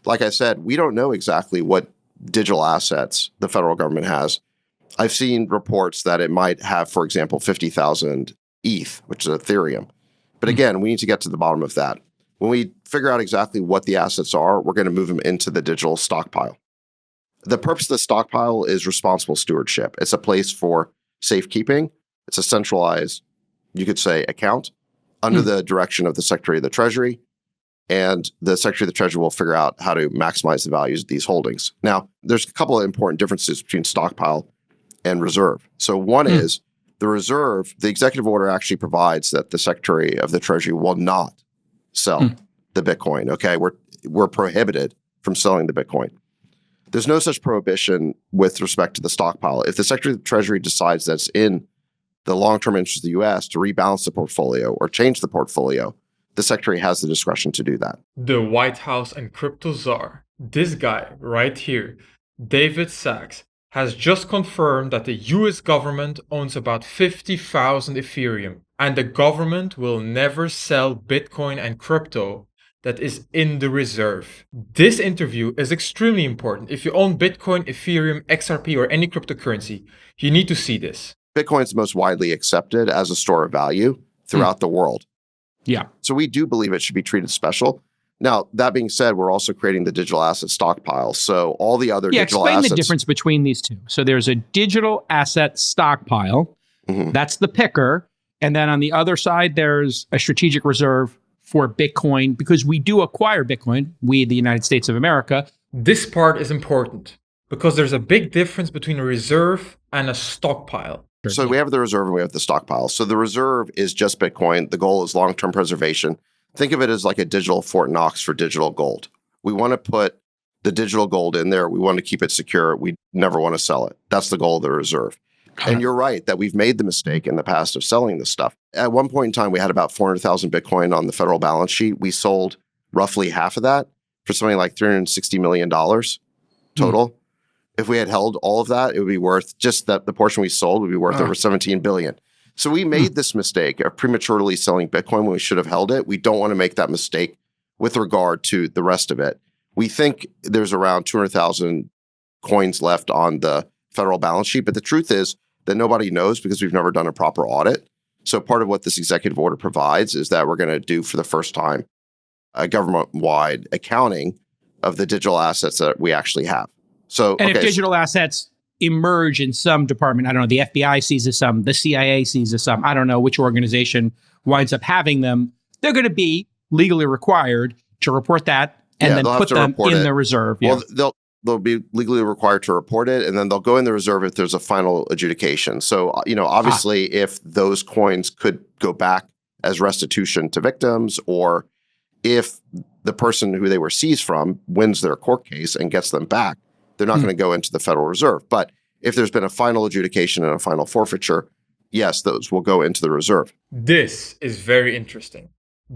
like I said, we don't know exactly what digital assets the federal government has. I've seen reports that it might have, for example, 50,000 ETH, which is Ethereum. But again, we need to get to the bottom of that. When we figure out exactly what the assets are, we're going to move them into the digital stockpile. The purpose of the stockpile is responsible stewardship. It's a place for safekeeping. It's a centralized, you could say, account under the direction of the Secretary of the Treasury. And the Secretary of the Treasury will figure out how to maximize the values of these holdings. Now, there's a couple of important differences between stockpile and reserve. So one is the reserve, the executive order actually provides that the Secretary of the Treasury will not sell the Bitcoin. Okay, we're prohibited from selling the Bitcoin. There's no such prohibition with respect to the stockpile. If the Secretary of the Treasury decides that it's in the long-term interest of the U.S. to rebalance the portfolio or change the portfolio, the Secretary has the discretion to do that. The White House and crypto czar, this guy right here, David Sachs, has just confirmed that the US government owns about 50,000 Ethereum, and the government will never sell Bitcoin and crypto that is in the reserve. This interview is extremely important. If you own Bitcoin, Ethereum, XRP, or any cryptocurrency, you need to see this. Bitcoin is most widely accepted as a store of value throughout the world. Yeah. So we do believe it should be treated special. Now, that being said, we're also creating the digital asset stockpile. So all the other digital assets... Explain the difference between these two. So there's a digital asset stockpile. That's the picker. And then on the other side, there's a strategic reserve for Bitcoin, because we do acquire Bitcoin, we, the United States of America. This part is important because there's a big difference between a reserve and a stockpile. So we have the reserve and we have the stockpile. So the reserve is just Bitcoin. The goal is long-term preservation. Think of it as like a digital Fort Knox for digital gold. We want to put the digital gold in there. We want to keep it secure. We never want to sell it. That's the goal of the reserve. And you're right that we've made the mistake in the past of selling this stuff. At one point in time, we had about 400,000 Bitcoin on the federal balance sheet. We sold roughly half of that for something like $360 million total. If we had held all of that, it would be worth, just that the portion we sold would be worth over 17 billion. So we made this mistake of prematurely selling Bitcoin when we should have held it. We don't want to make that mistake with regard to the rest of it. We think there's around 200,000 coins left on the federal balance sheet, but the truth is that nobody knows because we've never done a proper audit. So part of what this executive order provides is that we're going to do for the first time a government-wide accounting of the digital assets that we actually have. So, and if digital assets emerge in some department, I don't know, the FBI seizes some, the CIA seizes some, I don't know which organization winds up having them, they're going to be legally required to report that and then put them in the reserve. Well, they'll be legally required to report it, and then they'll go in the reserve if there's a final adjudication. So, obviously, if those coins could go back as restitution to victims, or if the person who they were seized from wins their court case and gets them back, they're not going to go into the Federal Reserve. But if there's been a final adjudication and a final forfeiture, yes, those will go into the reserve. This is very interesting.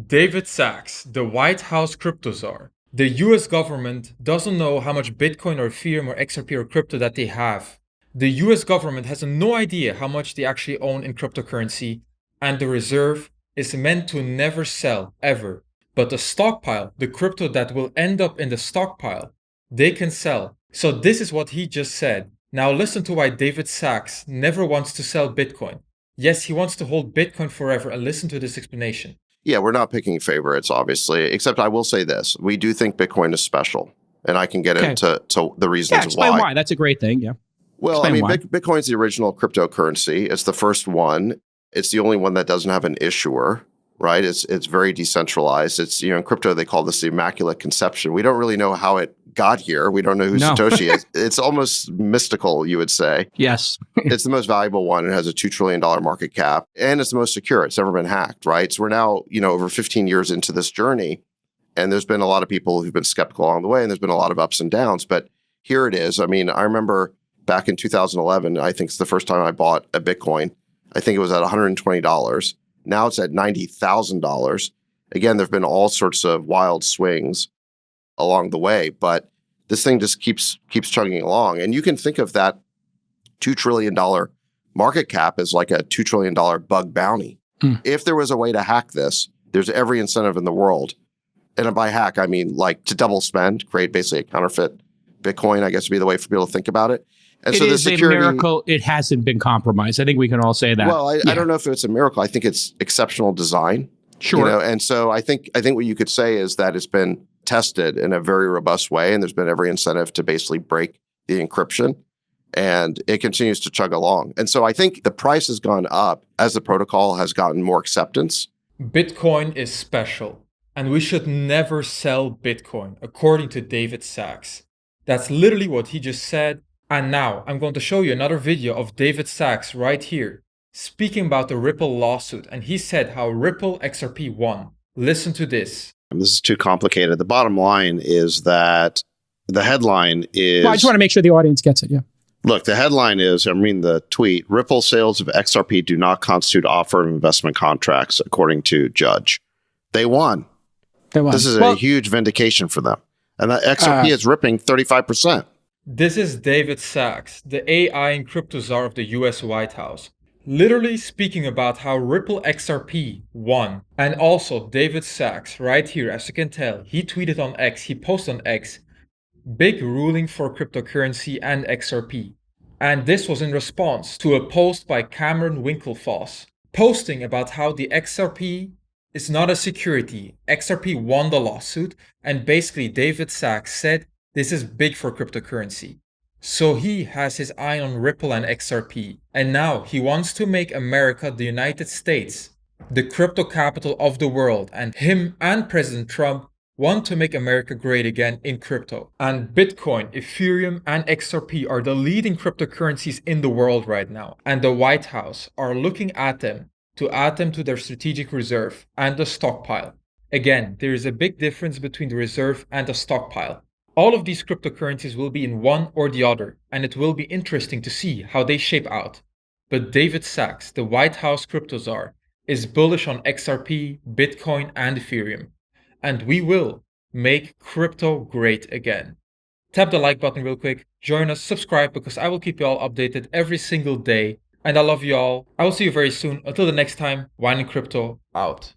David Sachs, the White House crypto czar. The US government doesn't know how much Bitcoin or Ethereum or XRP or crypto that they have. The US government has no idea how much they actually own in cryptocurrency, and the reserve is meant to never sell, ever. But the stockpile, the crypto that will end up in the stockpile, they can sell. So this is what he just said. Now listen to why David Sachs never wants to sell Bitcoin. Yes, he wants to hold Bitcoin forever, and listen to this explanation. Yeah, we're not picking favorites, obviously, except I will say this. We do think Bitcoin is special, and I can get into the reasons explain why. That's a great thing, yeah. Well, Bitcoin's the original cryptocurrency. It's the first one. It's the only one that doesn't have an issuer, right? It's very decentralized. It's, in crypto, they call this the Immaculate Conception. We don't really know how it got here. We don't know who Satoshi is. It's almost mystical, you would say. Yes. It's the most valuable one. It has a $2 trillion market cap, and it's the most secure. It's never been hacked, right? So we're now, over 15 years into this journey, and there's been a lot of people who've been skeptical along the way, and there's been a lot of ups and downs, but here it is. I remember back in 2011, I think it's the first time I bought a Bitcoin. I think it was at $120. Now it's at $90,000. Again, there've been all sorts of wild swings along the way, but this thing just keeps chugging along. And you can think of that $2 trillion market cap as like a $2 trillion bug bounty. If there was a way to hack this, there's every incentive in the world And by hack, I mean like to double spend, create basically a counterfeit Bitcoin, I guess would be the way for people to think about it. And so the security, a miracle it hasn't been compromised. I think we can all say that. Well, I don't know if it's a miracle. I think it's exceptional design. Sure. And so I think what you could say is that it's been tested in a very robust way, and there's been every incentive to basically break the encryption, and it continues to chug along. And so I think the price has gone up as the protocol has gotten more acceptance. Bitcoin is special, and we should never sell Bitcoin, according to David Sachs. That's literally what he just said. And now I'm going to show you another video of David Sachs right here, speaking about the Ripple lawsuit, and he said how Ripple XRP won. Listen to this. This is too complicated. The bottom line is that the headline is... Well, I just want to make sure the audience gets it, yeah. Look, the headline is, I'm reading the tweet, Ripple sales of XRP do not constitute offer of investment contracts, according to Judge. They won. This is a huge vindication for them. And the XRP is ripping 35%. This is David Sachs, the AI and crypto czar of the US White House, literally speaking about how Ripple XRP won. And also David Sachs, right here, as you can tell, he tweeted on X, he posted on X, big ruling for cryptocurrency and XRP. And this was in response to a post by Cameron Winklevoss, posting about how the XRP is not a security. XRP won the lawsuit, and basically David Sachs said this is big for cryptocurrency. So he has his eye on Ripple and XRP, and now he wants to make America, the United States, the crypto capital of the world, and him and President Trump want to make America great again in crypto. And Bitcoin, Ethereum, and XRP are the leading cryptocurrencies in the world right now, and the White House are looking at them to add them to their strategic reserve and the stockpile. Again, there is a big difference between the reserve and the stockpile. All of these cryptocurrencies will be in one or the other, and it will be interesting to see how they shape out. But David Sachs, the White House crypto czar, is bullish on XRP, Bitcoin, and Ethereum. And we will make crypto great again. Tap the like button real quick, join us, subscribe, because I will keep you all updated every single day. And I love you all. I will see you very soon. Until the next time, Wynand Crypto out.